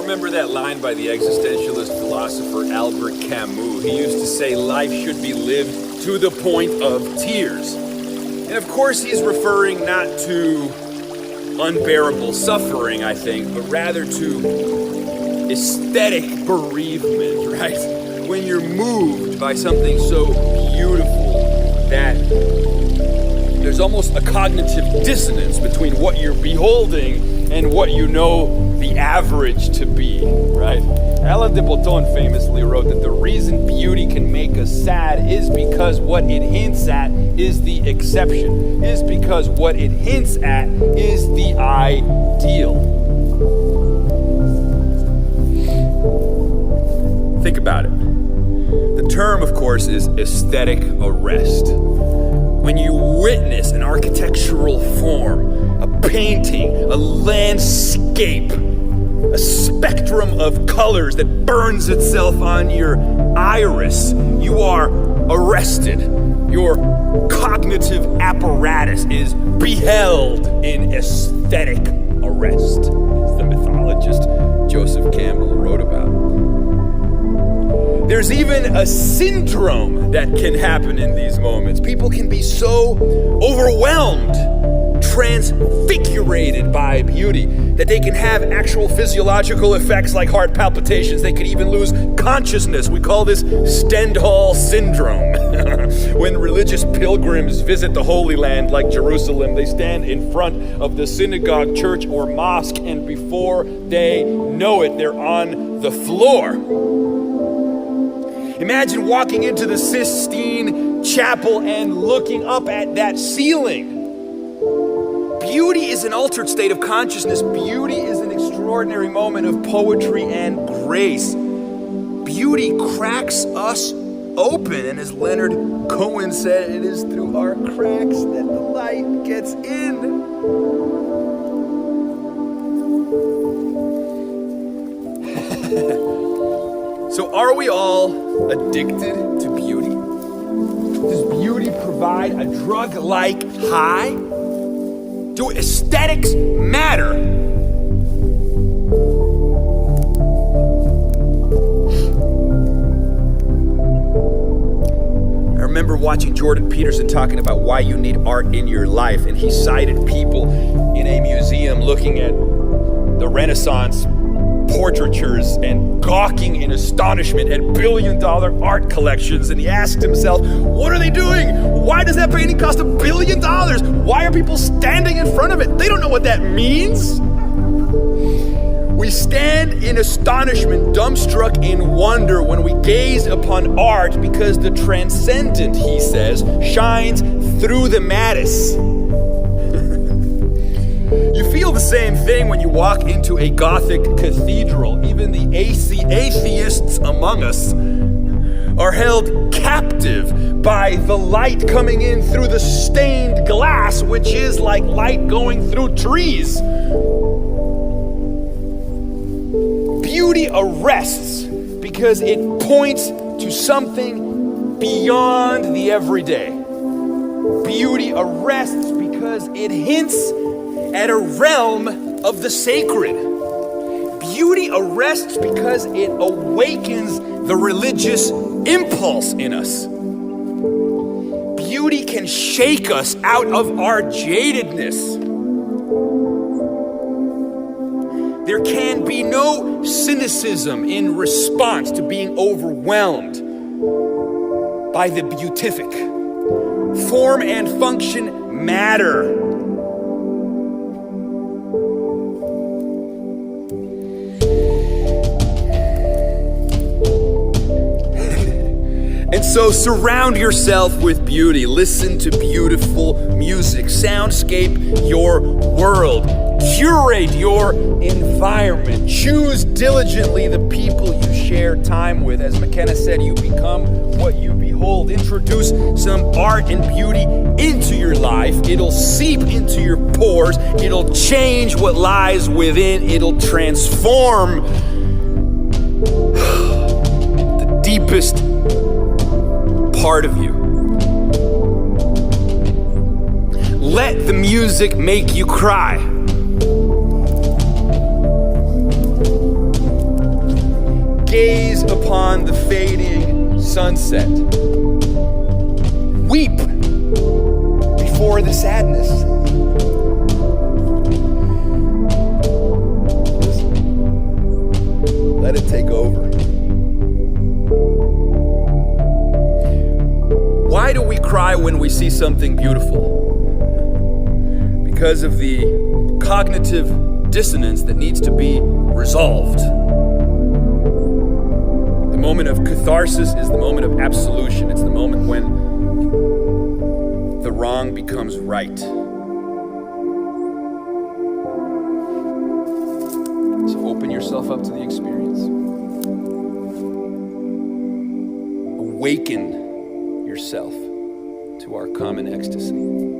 remember that line by the existentialist philosopher Albert Camus. He used to say life should be lived to the point of tears. And of course he's referring not to unbearable suffering, I think, but rather to aesthetic bereavement, right? When you're moved by something so beautiful that there's almost a cognitive dissonance between what you're beholding and what you know the average to be, right? Alain de Botton famously wrote that the reason beauty can make us sad is because what it hints at is the exception, is because what it hints at is the ideal. Think about it. The term, of course, is aesthetic arrest. When you witness an architectural form, a painting, a landscape, a spectrum of colors that burns itself on your iris, you are arrested. Your cognitive apparatus is beheld in aesthetic arrest, as the mythologist Joseph Campbell wrote about. There's even a syndrome that can happen in these moments. People can be so overwhelmed, transfigurated by beauty, that they can have actual physiological effects like heart palpitations. They could even lose consciousness. We call this Stendhal syndrome. When religious pilgrims visit the Holy Land like Jerusalem, they stand in front of the synagogue, church, or mosque, and before they know it, they're on the floor. Imagine walking into the Sistine Chapel and looking up at that ceiling. Beauty is an altered state of consciousness. Beauty is an extraordinary moment of poetry and grace. Beauty cracks us open, and as Leonard Cohen said, it is through our cracks that the light gets in. So are we all addicted to beauty? Does beauty provide a drug-like high? Do aesthetics matter? I remember watching Jordan Peterson talking about why you need art in your life, and he cited people in a museum looking at the Renaissance portraitures and gawking in astonishment at billion-dollar art collections, and he asked himself, what are they doing? Why does that painting cost $1 billion? Why are people standing in front of it? They don't know what that means. We stand in astonishment, dumbstruck in wonder when we gaze upon art, because the transcendent, he says, shines through the mattis. You feel the same thing when you walk into a Gothic cathedral. Even the atheists among us are held captive by the light coming in through the stained glass, which is like light going through trees. Beauty arrests because it points to something beyond the everyday. Beauty arrests because it hints at a realm of the sacred. Beauty arrests because it awakens the religious impulse in us. Beauty can shake us out of our jadedness. There can be no cynicism in response to being overwhelmed by the beatific. Form and function matter. And so surround yourself with beauty. Listen to beautiful music. Soundscape your world. Curate your environment. Choose diligently the people you share time with. As McKenna said, you become what you behold. Introduce some art and beauty into your life. It'll seep into your pores. It'll change what lies within. It'll transform the deepest part of you. Let the music make you cry. sunset. Weep before the sadness. Let it take over. Why do we cry when we see something beautiful? Because of the cognitive dissonance that needs to be resolved. The moment of catharsis is the moment of absolution. It's the moment when the wrong becomes right. So open yourself up to the experience. Awaken yourself to our common ecstasy.